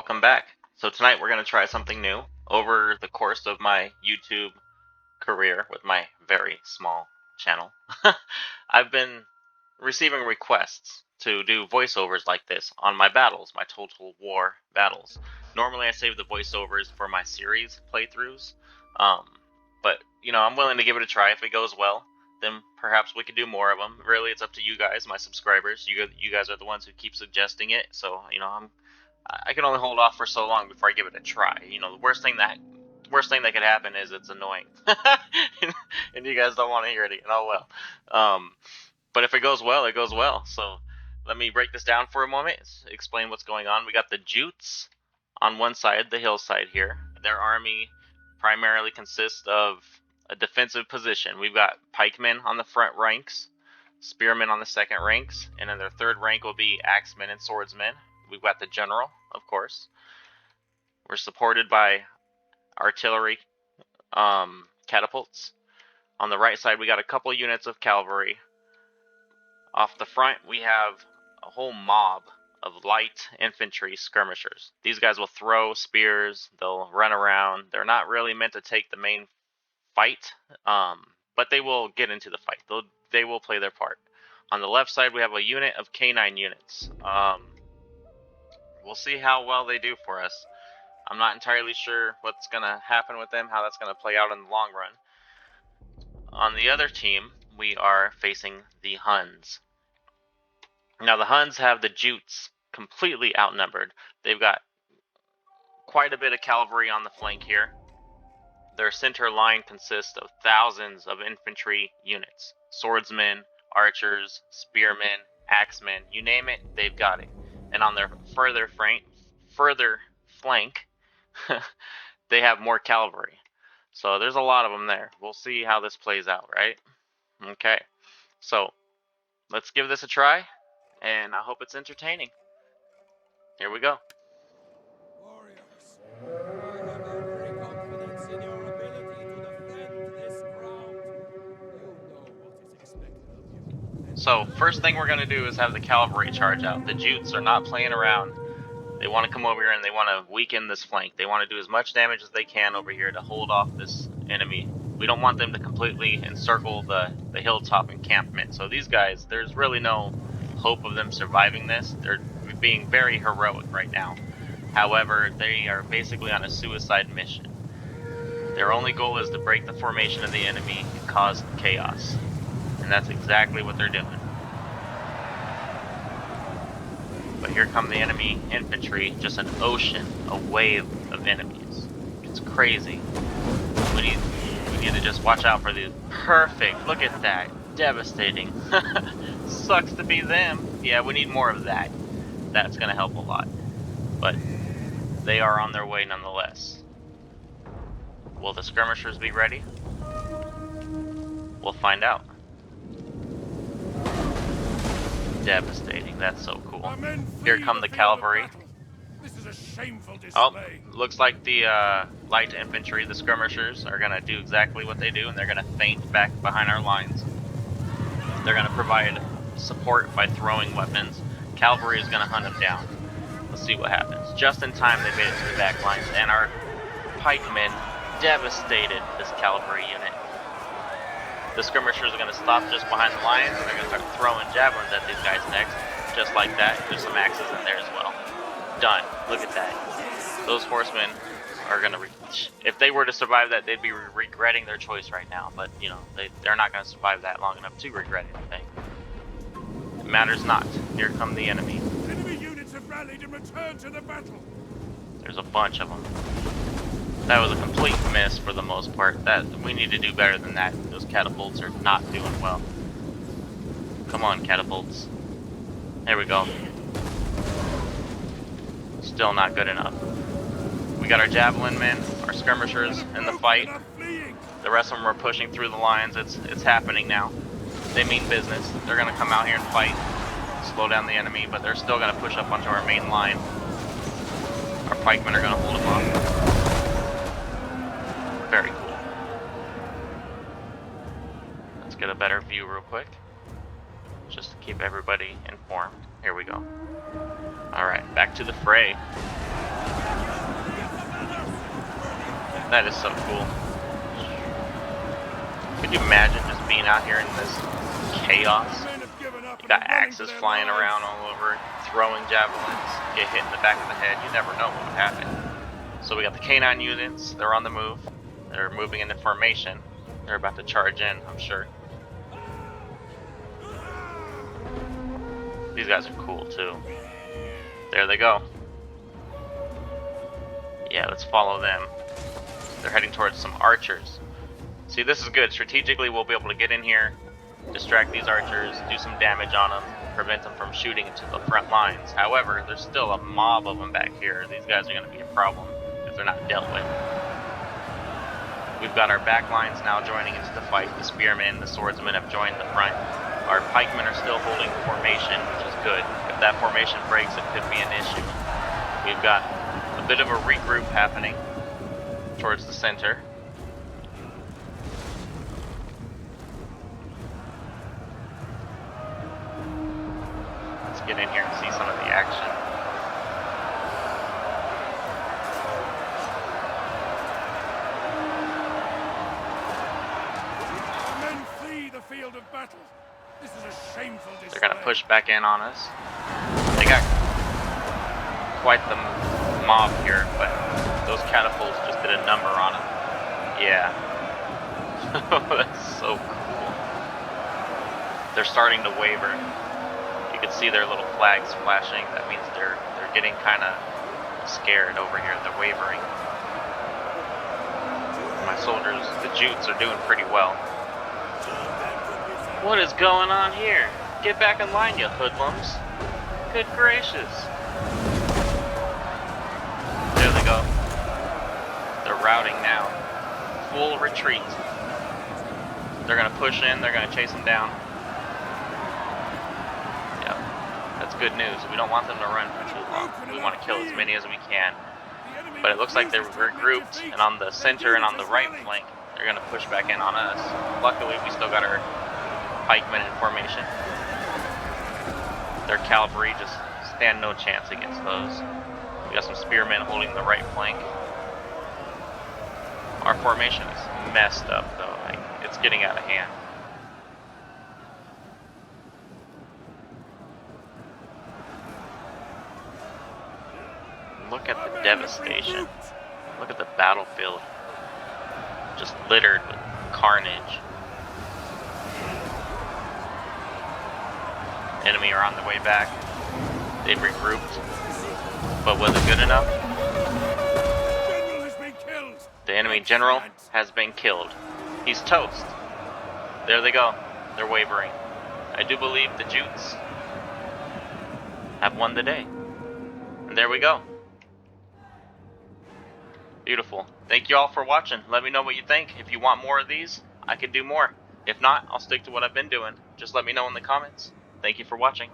welcome back. So tonight we're going to try something new. Over the course of my YouTube career with my very small channel, I've been receiving requests to do voiceovers like this on my battles, my Total War battles. Normally I save the voiceovers for my series playthroughs, but you know, I'm willing to give it a try. If it goes well, then perhaps we could do more of them. Really, it's up to you guys, my subscribers. You guys are the ones who keep suggesting it, so you know, I can only hold off for so long before I give it a try. You know, the worst thing that could happen is it's annoying, and you guys don't want to hear it again. Oh well. But if it goes well, it goes well. So let me break this down for a moment. Explain what's going on. We got the Jutes on one side, the hillside here. Their army primarily consists of a defensive position. We've got pikemen on the front ranks, spearmen on the second ranks, and then their third rank will be axemen and swordsmen. We've got the general, of course. We're supported by artillery catapults. On the right side, we got a couple units of cavalry. Off the front, we have a whole mob of light infantry skirmishers. These guys will throw spears, they'll run around. They're not really meant to take the main fight, but they will get into the fight. They will play their part. On the left side, we have a unit of canine units. We'll see how well they do for us. I'm not entirely sure what's going to happen with them, how that's going to play out in the long run. On the other team, we are facing the Huns. Now, the Huns have the Jutes completely outnumbered. They've got quite a bit of cavalry on the flank here. Their center line consists of thousands of infantry units. Swordsmen, archers, spearmen, axemen, you name it, they've got it. And on their further flank, they have more cavalry. So there's a lot of them there. We'll see how this plays out, right? Okay, so let's give this a try, and I hope it's entertaining. Here we go. Warriors, I have every confidence in your ability to defend this ground. You know what is expected of you. So first thing we're going to do is have the cavalry charge out. The Jutes are not playing around. They want to come over here and they want to weaken this flank. They want to do as much damage as they can over here to hold off this enemy. We don't want them to completely encircle the hilltop encampment. So these guys, there's really no hope of them surviving this. They're being very heroic right now. However, they are basically on a suicide mission. Their only goal is to break the formation of the enemy and cause chaos. And that's exactly what they're doing. But here come the enemy infantry, just an ocean, a wave of enemies. It's crazy. We need to just watch out for these. Perfect, look at that, devastating. Sucks to be them. Yeah, we need more of that. That's gonna help a lot. But they are on their way nonetheless. Will the skirmishers be ready? We'll find out. Devastating, that's so cool. Here come the cavalry. This is a shameful display. Oh, looks like the light infantry, the skirmishers, are gonna do exactly what they do, and they're gonna feint back behind our lines. They're gonna provide support by throwing weapons. Cavalry is gonna hunt them down. Let's see what happens. Just in time, they made it to the back lines, and our pikemen devastated this cavalry unit. The skirmishers are going to stop just behind the lines, and they're going to start throwing javelins at these guys next, just like that. There's some axes in there as well. Done. Look at that. Those horsemen are going to, if they were to survive that, they'd be regretting their choice right now. But, you know, they're not going to survive that long enough to regret anything. It matters not. Here come the enemy. Enemy units have rallied and returned to the battle. There's a bunch of them. That was a complete miss for the most part. We need to do better than that. Those catapults are not doing well. Come on, catapults. There we go. Still not good enough. We got our javelin men, our skirmishers in the fight. The rest of them are pushing through the lines. It's happening now. They mean business. They're gonna come out here and fight, slow down the enemy, but they're still gonna push up onto our main line. Our pikemen are gonna hold them off. Very cool. Let's get a better view real quick, just to keep everybody informed. Here we go. Alright, back to the fray. That is so cool. Could you imagine just being out here in this chaos? You got axes flying around all over, throwing javelins, get hit in the back of the head, you never know what would happen. So we got the K9 units, they're on the move. They're moving into formation. They're about to charge in, I'm sure. These guys are cool too. There they go. Yeah, let's follow them. They're heading towards some archers. See, this is good. Strategically, we'll be able to get in here, distract these archers, do some damage on them, prevent them from shooting into the front lines. However, there's still a mob of them back here. These guys are going to be a problem if they're not dealt with. We've got our back lines now joining into the fight. The spearmen, the swordsmen have joined the front. Our pikemen are still holding formation, which is good. If that formation breaks, it could be an issue. We've got a bit of a regroup happening towards the center. Let's get in here and see some of the action. Men flee the field of battle. This is a shameful display. They're gonna push back in on us. They got quite the mob here, but those catapults just did a number on them. Yeah. That's so cool. They're starting to waver. You can see their little flags flashing. That means they're getting kind of scared over here. They're wavering. My soldiers, the Jutes, are doing pretty well. What is going on here? Get back in line, you hoodlums. Good gracious. There they go. They're routing now. Full retreat. They're gonna push in, they're gonna chase them down. Yep, that's good news. We don't want them to run for too long. We want to kill as many as we can. But it looks like they're regrouped, and on the center and on the right flank, they're gonna push back in on us. Luckily, we still got our pikemen in formation. Their cavalry just stand no chance against those. We got some spearmen holding the right flank. Our formation is messed up though, like, it's getting out of hand. Look at the devastation. Look at the battlefield. Just littered with carnage. Enemy are on the way back. They've regrouped. But was it good enough? The enemy general has been killed. He's toast. There they go. They're wavering. I do believe the Jutes have won the day. And there we go. Beautiful. Thank you all for watching. Let me know what you think. If you want more of these, I could do more. If not, I'll stick to what I've been doing. Just let me know in the comments. Thank you for watching.